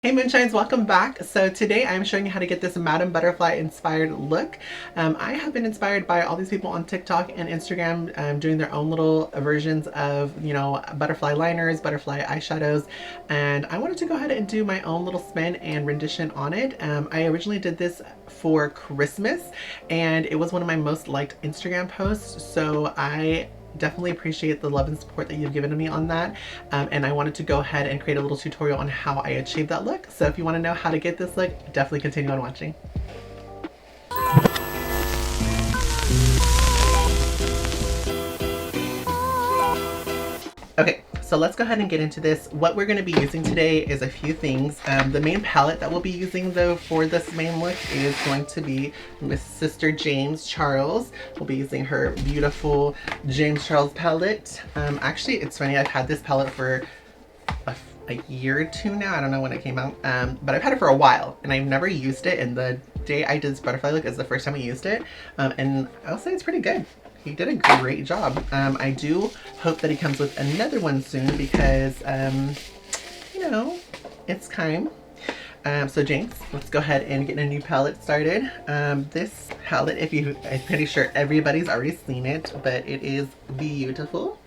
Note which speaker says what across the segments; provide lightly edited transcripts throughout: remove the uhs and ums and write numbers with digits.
Speaker 1: Hey Moonshines, welcome back. So today I'm showing you how to get this Madame Butterfly inspired look. I have been inspired by all these people on TikTok and Instagram doing their own little versions of, butterfly liners, butterfly eyeshadows, and I wanted to go ahead and do my own little spin and rendition on it. I originally did this for Christmas and it was one of my most liked Instagram posts, so I definitely appreciate the love and support that you've given me on that, and I wanted to go ahead and create a little tutorial on how I achieved that look. So if you want to know how to get this look, definitely continue on watching. Okay, so let's go ahead and get into this. What we're going to be using today is a few things. The main palette that we'll be using though for this main look is going to be Miss Sister James Charles. We'll be using her beautiful James Charles palette. Actually, it's funny, I've had this palette for a year or two now. I don't know when it came out, but I've had it for a while and I've never used it, and the day I did this butterfly look is the first time I used it, and I'll say it's pretty good. He did a great job. I do hope that he comes with another one soon because, it's time. So James, let's go ahead and get a new palette started. This palette, I'm pretty sure everybody's already seen it, but it is beautiful.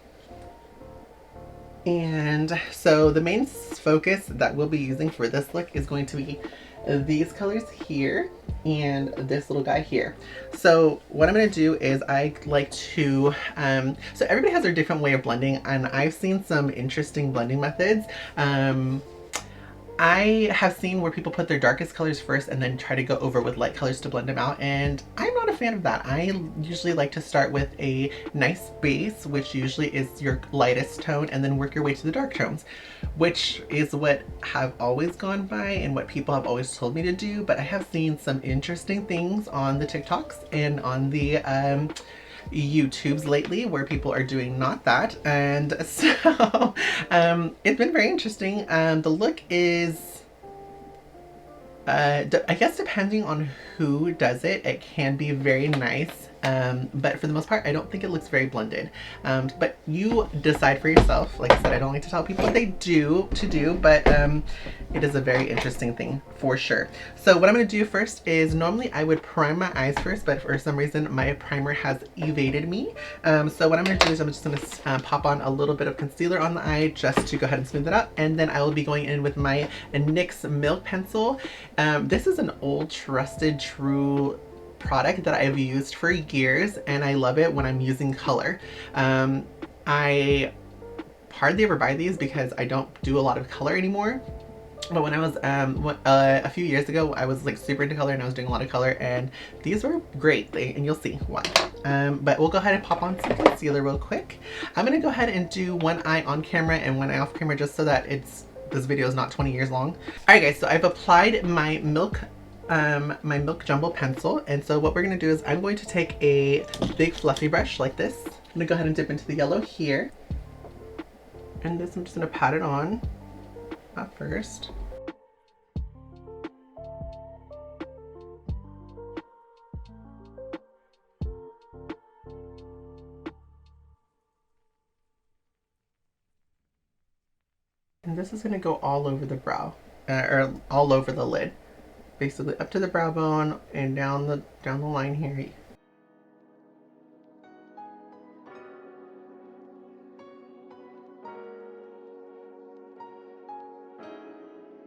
Speaker 1: And so the main focus that we'll be using for this look is going to be these colors here and this little guy here. So what I'm going to do is I like to, so everybody has their different way of blending, and I've seen some interesting blending methods. I have seen where people put their darkest colors first and then try to go over with light colors to blend them out, and I'm not a fan of that. I usually like to start with a nice base, which usually is your lightest tone, and then work your way to the dark tones, which is what have always gone by and what people have always told me to do. But I have seen some interesting things on the TikToks and on the YouTubes lately where people are doing not that, and so it's been very interesting. The look is I guess depending on who does it, it can be very nice, but for the most part I don't think it looks very blended, but you decide for yourself. Like I said, I don't like to tell people what they do to do, but it is a very interesting thing for sure. So what I'm going to do first is, normally I would prime my eyes first, but for some reason my primer has evaded me. So what I'm going to do is I'm just going to pop on a little bit of concealer on the eye just to go ahead and smooth it out, and then I will be going in with my NYX Milk Pencil. This is an old trusted true product that I've used for years, and I love it when I'm using color. I hardly ever buy these because I don't do a lot of color anymore. But when I was a few years ago, I was like super into color and I was doing a lot of color, and these were great, and you'll see why. But we'll go ahead and pop on some concealer real quick. I'm gonna go ahead and do one eye on camera and one eye off camera, just so that this video is not 20 years long. All right guys, so I've applied my milk jumbo pencil, and so what we're gonna do is I'm going to take a big fluffy brush like this. I'm gonna go ahead and dip into the yellow here, and this I'm just gonna pat it on at first. And this is gonna go all over the brow, or all over the lid, basically up to the brow bone and down the line here.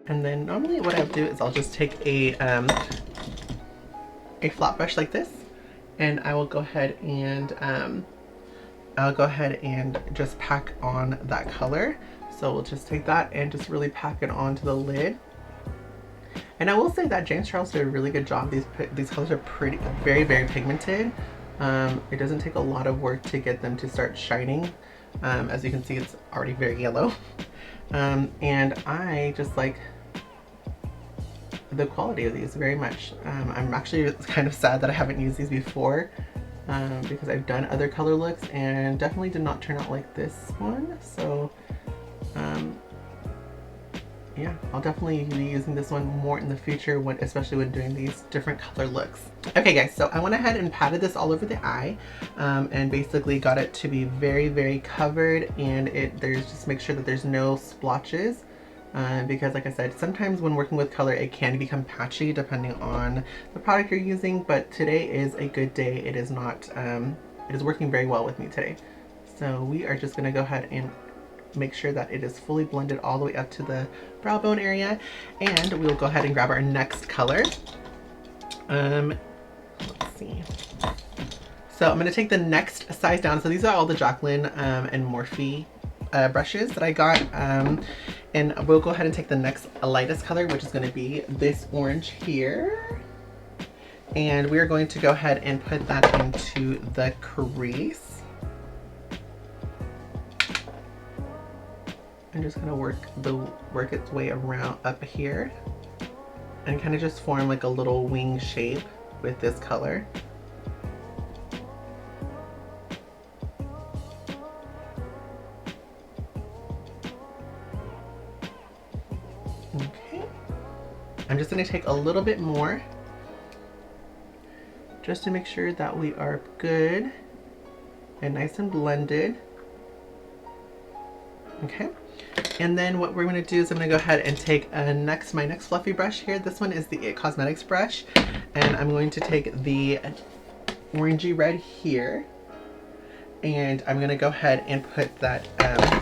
Speaker 1: And then normally what I'll do is I'll just take a flat brush like this, and I will go ahead and just pack on that color. So we'll just take that and just really pack it onto the lid. And I will say that James Charles did a really good job. These colors are very, very pigmented. It doesn't take a lot of work to get them to start shining. As you can see, it's already very yellow. And I just like the quality of these very much. I'm actually kind of sad that I haven't used these before, because I've done other color looks and definitely did not turn out like this one. So yeah, I'll definitely be using this one more in the future, especially when doing these different color looks. Okay guys, so I went ahead and patted this all over the eye, and basically got it to be very, very covered, and there's just make sure that there's no splotches because like I said, sometimes when working with color it can become patchy depending on the product you're using, but today is a good day. It is not, it is working very well with me today. So we are just gonna go ahead and make sure that it is fully blended all the way up to the brow bone area, and we'll go ahead and grab our next color. Let's see. So I'm gonna take the next size down. So these are all the Jacqueline and Morphe brushes that I got, and we'll go ahead and take the next lightest color, which is going to be this orange here, and we're going to go ahead and put that into the crease. I'm just going to work its way around up here and kind of just form like a little wing shape with this color. Okay, I'm just going to take a little bit more just to make sure that we are good and nice and blended. Okay, and then what we're going to do is I'm going to go ahead and take my next fluffy brush here. This one is the It Cosmetics brush, and I'm going to take the orangey red here, and I'm going to go ahead and put that,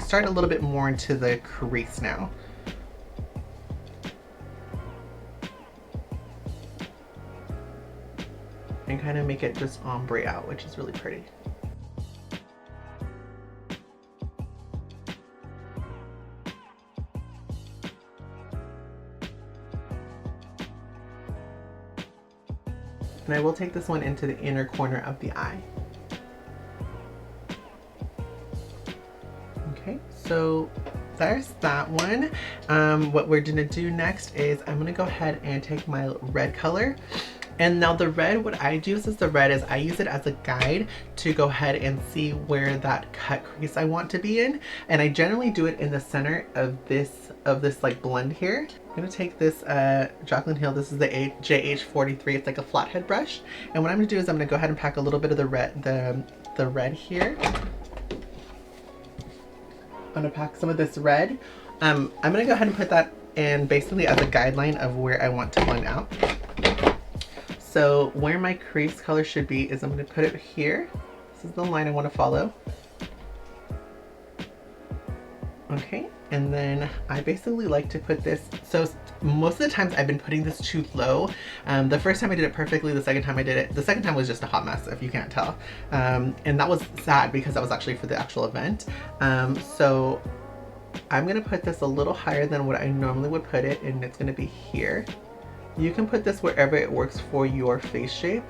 Speaker 1: start a little bit more into the crease now. And kind of make it just ombre out, which is really pretty. And I will take this one into the inner corner of the eye. Okay, so there's that one. What we're gonna do next is I'm gonna go ahead and take my red color. And now the red, what I use is I use it as a guide to go ahead and see where that cut crease I want to be in. And I generally do it in the center of this like blend here. I'm gonna take this Jaclyn Hill, this is the JH43, it's like a flathead brush. And what I'm gonna do is I'm gonna go ahead and pack a little bit of the red here. I'm gonna pack some of this red. I'm gonna go ahead and put that in basically as a guideline of where I want to blend out. So where my crease color should be is I'm going to put it here. This is the line I want to follow. Okay, and then I basically like to put this, so most of the times I've been putting this too low. The first time I did it perfectly, the second time I did it, the second time was just a hot mess, if you can't tell. And that was sad because that was actually for the actual event. So I'm going to put this a little higher than what I normally would put it, and it's going to be here. You can put this wherever it works for your face shape.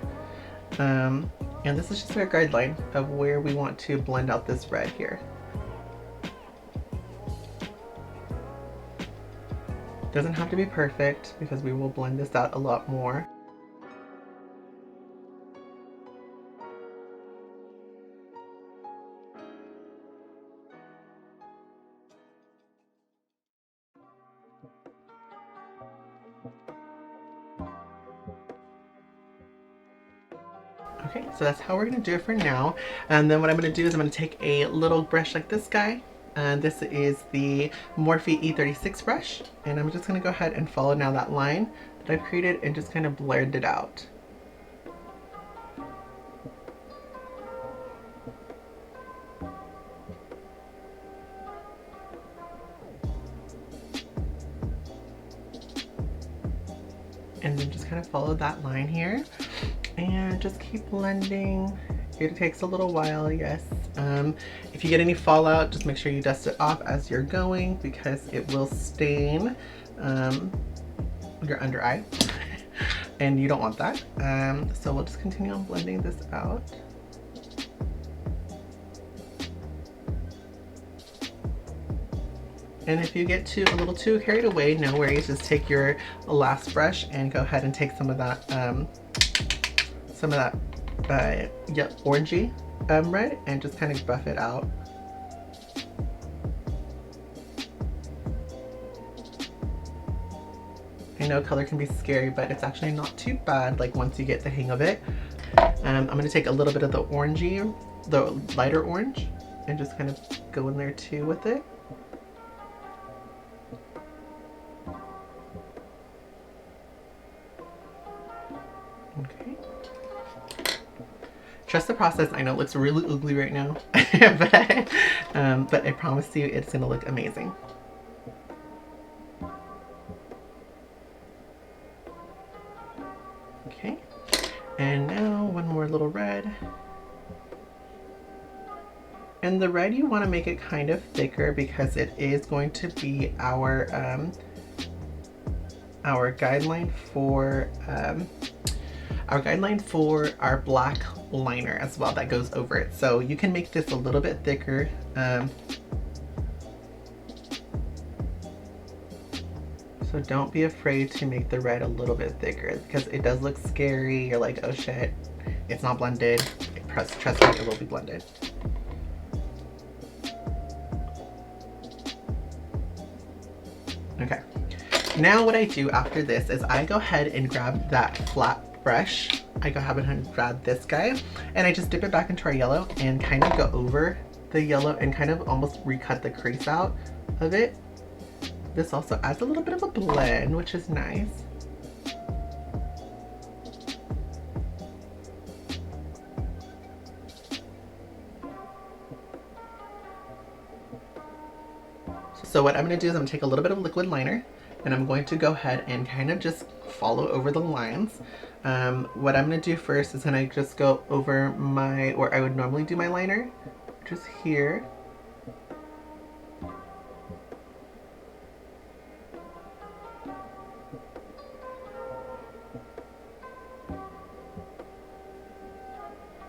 Speaker 1: And this is just our guideline of where we want to blend out this red here. Doesn't have to be perfect because we will blend this out a lot more. Okay, so that's how we're gonna do it for now. And then what I'm gonna do is I'm gonna take a little brush like this guy. And this is the Morphe E36 brush. And I'm just gonna go ahead and follow now that line that I've created and just kind of blend it out. And then just kind of follow that line here. And just keep blending. It takes a little while, yes. If you get any fallout, just make sure you dust it off as you're going because it will stain your under eye and you don't want that. So we'll just continue on blending this out. And if you get a little too carried away, no worries, just take your last brush and go ahead and take some of that orangey red and just kind of buff it out. I know color can be scary, but it's actually not too bad, like once you get the hang of it. I'm gonna take a little bit of the orangey, the lighter orange, and just kind of go in there too with it. Trust the process. I know it looks really ugly right now, but I promise you it's gonna look amazing. Okay, and now one more little red. And the red, you want to make it kind of thicker because it is going to be our guideline for our black liner as well that goes over it. So you can make this a little bit thicker. So don't be afraid to make the red a little bit thicker because it does look scary. You're like, oh shit, it's not blended. Trust me, it will be blended. Okay, now what I do after this is I go ahead and grab that flat brush. I go ahead and grab this guy and I just dip it back into our yellow and kind of go over the yellow and kind of almost recut the crease out of it. This also adds a little bit of a blend, which is nice. So what I'm going to do is I'm going to take a little bit of liquid liner and I'm going to go ahead and kind of just follow over the lines. What I'm going to do first is going to just go over where I would normally do my liner, just here.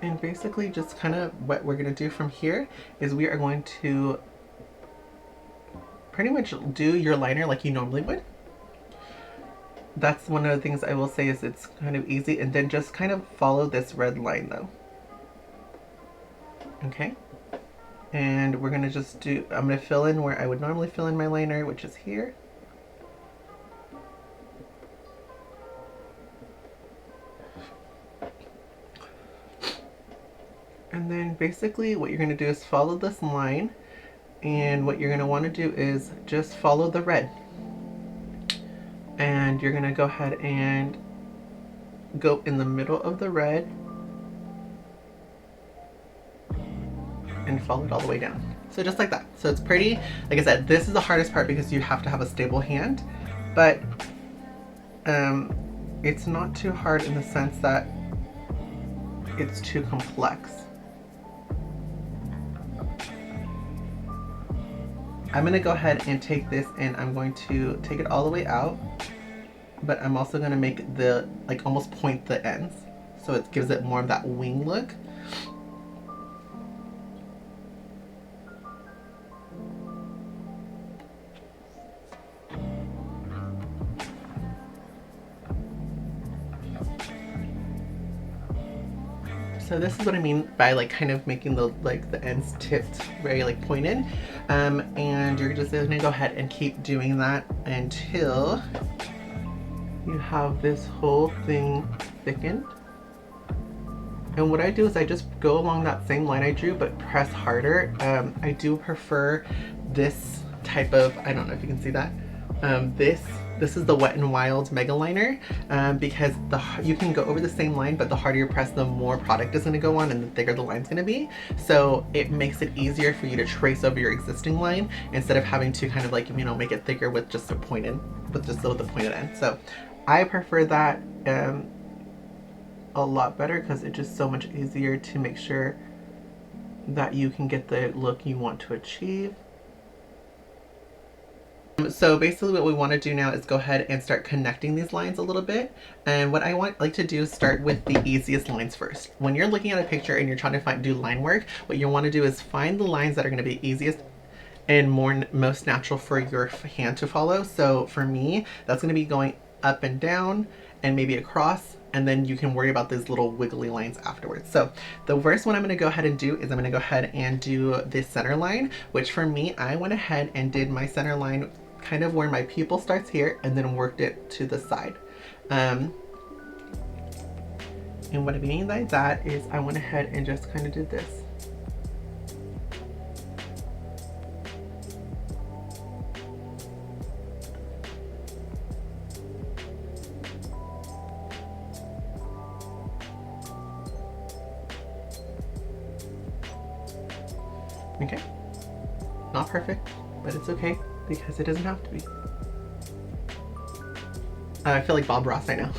Speaker 1: And basically just kind of what we're going to do from here is we are going to pretty much do your liner like you normally would. That's one of the things I will say is it's kind of easy, and then just kind of follow this red line though. Okay, and we're gonna just do, I'm gonna fill in where I would normally fill in my liner, which is here. And then basically what you're gonna do is follow this line, and what you're gonna wanna do is just follow the red. And you're gonna go ahead and go in the middle of the red and follow it all the way down. So just like that. So it's pretty, like I said, this is the hardest part because you have to have a stable hand, but it's not too hard in the sense that it's too complex. I'm gonna go ahead and take this and I'm going to take it all the way out, but I'm also gonna make the, like almost point the ends. So it gives it more of that wing look. So this is what I mean by like kind of making the ends tipped very like pointed, and you're just gonna go ahead and keep doing that until you have this whole thing thickened. And what I do is I just go along that same line I drew but press harder. I do prefer this type of, I don't know if you can see that, this is the Wet n Wild Mega Liner, because you can go over the same line, but the harder you press, the more product is going to go on and the thicker the line's going to be. So it makes it easier for you to trace over your existing line instead of having to kind of like, you know, make it thicker with just the pointed end. So I prefer that a lot better because it's just so much easier to make sure that you can get the look you want to achieve. So basically what we want to do now is go ahead and start connecting these lines a little bit. And what I like to do is start with the easiest lines first. When you're looking at a picture and you're trying to do line work, what you want to do is find the lines that are going to be easiest and most natural for your hand to follow. So for me, that's going to be going up and down and maybe across, and then you can worry about these little wiggly lines afterwards. So the first one I'm going to go ahead and do is I'm going to go ahead and do this center line, which for me, I went ahead and did my center line kind of where my pupil starts here and then worked it to the side. And what I mean by that is I went ahead and just kind of did this. Okay, not perfect, but it's okay because it doesn't have to be. I feel like Bob Ross, I know.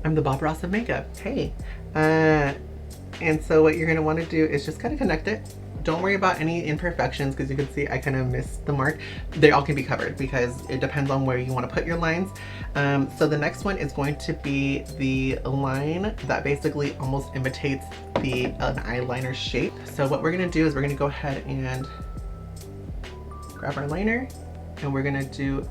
Speaker 1: I'm the Bob Ross of makeup. Hey. And so what you're gonna wanna do is just kind of connect it. Don't worry about any imperfections because you can see I kind of missed the mark. They all can be covered because it depends on where you want to put your lines. So the next one is going to be the line that basically almost imitates an eyeliner shape. So what we're gonna do is we're gonna go ahead and grab our liner and we're gonna do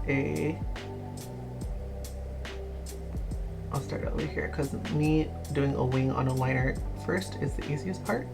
Speaker 1: I'll start over here because me doing a wing on a liner first is the easiest part.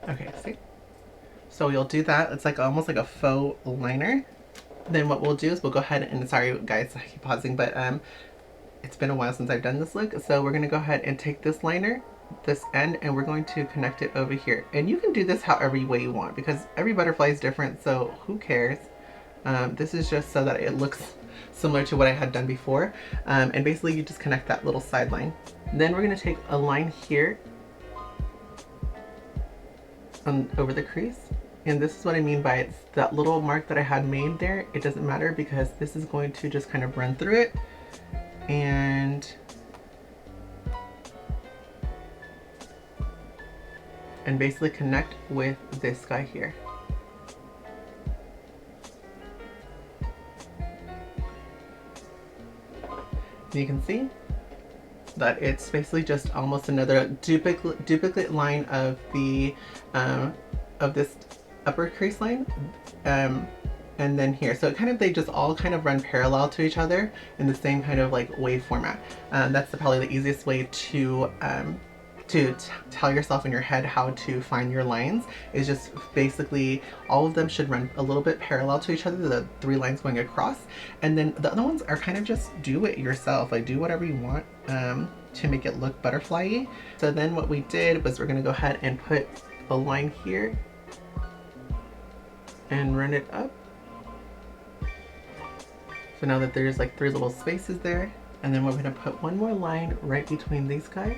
Speaker 1: Okay, see? So you'll do that. It's like almost like a faux liner. Then what we'll do is we'll go ahead and, sorry guys, I keep pausing, but it's been a while since I've done this look. So we're gonna go ahead and take this liner, this end, and we're going to connect it over here. And you can do this however way you want because every butterfly is different, so who cares? This is just so that it looks similar to what I had done before. And basically you just connect that little side line. Then we're gonna take a line here over the crease. And this is what I mean by it's that little mark that I had made there. It doesn't matter because this is going to just kind of run through it and basically connect with this guy here. You can see that it's basically just almost another duplicate line of the of this upper crease line, and then here. So they just all kind of run parallel to each other in the same kind of like wave format. That's probably the easiest way to tell yourself in your head how to find your lines, is just basically all of them should run a little bit parallel to each other, the three lines going across, and then the other ones are kind of just do it yourself, like do whatever you want to make it look butterfly-y. So then what we did was we're gonna go ahead and put a line here and run it up. So now that there's like three little spaces there, and then we're gonna put one more line right between these guys.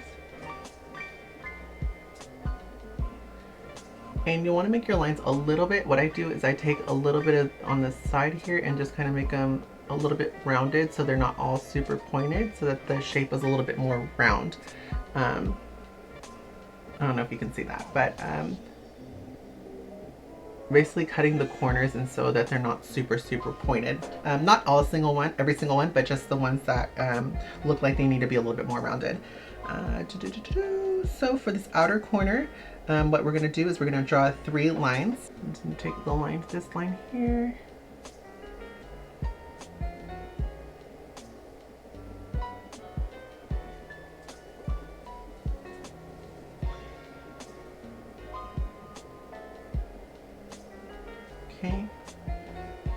Speaker 1: And you want to make your lines a little bit, what I do is I take a little bit of on the side here and just kind of make them a little bit rounded so they're not all super pointed, so that the shape is a little bit more round. I don't know if you can see that, but basically cutting the corners and so that they're not super pointed. Not every single one, but just the ones that look like they need to be a little bit more rounded. So for this outer corner, what we're going to do is we're going to draw 3 lines. I'm just going to take the line, this line here. Okay,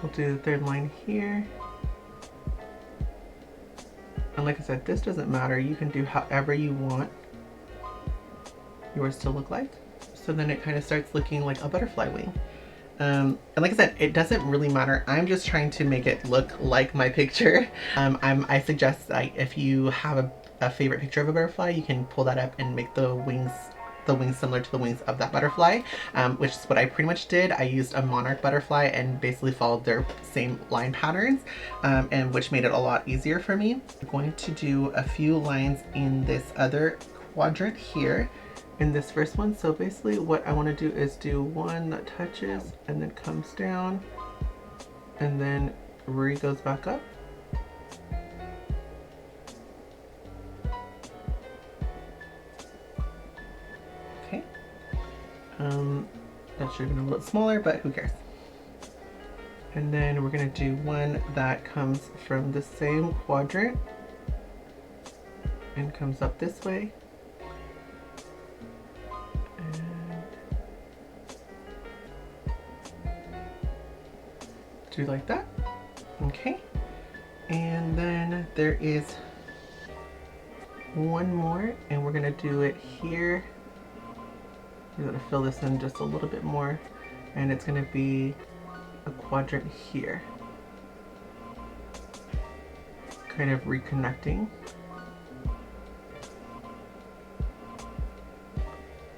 Speaker 1: we'll do the third line here. And like I said, this doesn't matter. You can do however you want yours to look like. So then it kind of starts looking like a butterfly wing. And like I said, it doesn't really matter. I'm just trying to make it look like my picture. I suggest that if you have a favorite picture of a butterfly, you can pull that up and make the wings similar to the wings of that butterfly, which is what I pretty much did. I used a monarch butterfly and basically followed their same line patterns, and which made it a lot easier for me. I'm going to do a few lines in this other quadrant here in this first one. So basically what I want to do is do one that touches and then comes down and then goes back up. Okay. That should have been a little smaller, but who cares? And then we're gonna do one that comes from the same quadrant and comes up this way. And do like that. Okay. And then there is one more, and we're gonna do it here. We're gonna fill this in just a little bit more, and it's gonna be a quadrant here, kind of reconnecting.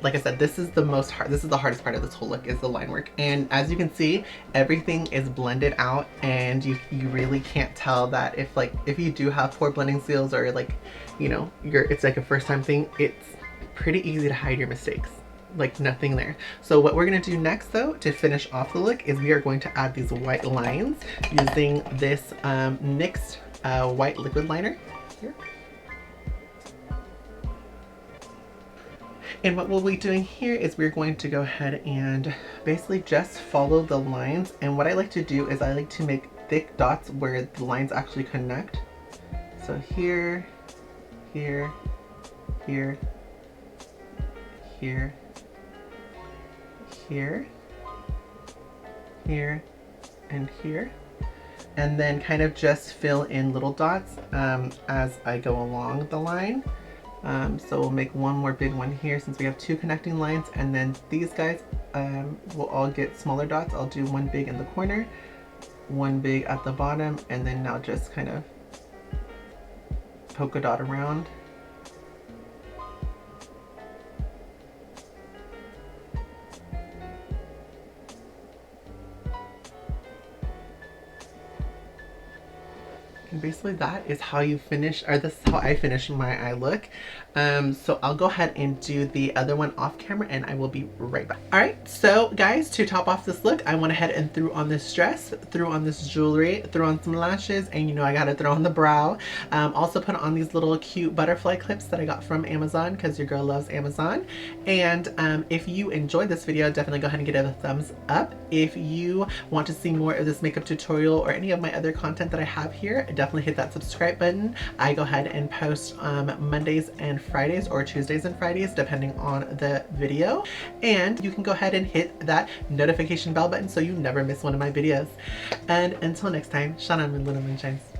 Speaker 1: Like I said, this is the hardest part of this whole look, is the line work. And as you can see, everything is blended out, and you really can't tell that if you do have poor blending skills, or like, you know, it's like a first time thing, it's pretty easy to hide your mistakes. Like nothing there. So what we're gonna do next though, to finish off the look, is we are going to add these white lines using this NYX white liquid liner here. And what we'll be doing here is we're going to go ahead and basically just follow the lines. And what I like to do is I like to make thick dots where the lines actually connect. So here, here, here, here, here, here, and here. And then kind of just fill in little dots as I go along the line. So we'll make one more big one here since we have two connecting lines, and then these guys will all get smaller dots. I'll do one big in the corner, one big at the bottom, and then now just kind of polka dot around. And basically that is how you finish, or this is how I finish my eye look. So I'll go ahead and do the other one off camera, and I will be right back. All right, so guys, to top off this look, I went ahead and threw on this dress, threw on this jewelry, threw on some lashes, and you know I gotta throw on the brow. Also put on these little cute butterfly clips that I got from Amazon, because your girl loves Amazon. And if you enjoyed this video, definitely go ahead and give it a thumbs up. If you want to see more of this makeup tutorial or any of my other content that I have here, definitely hit that subscribe button. I go ahead and post Mondays and Fridays, or Tuesdays and Fridays, depending on the video. And you can go ahead and hit that notification bell button so you never miss one of my videos. And until next time, shine on, my little moonshines.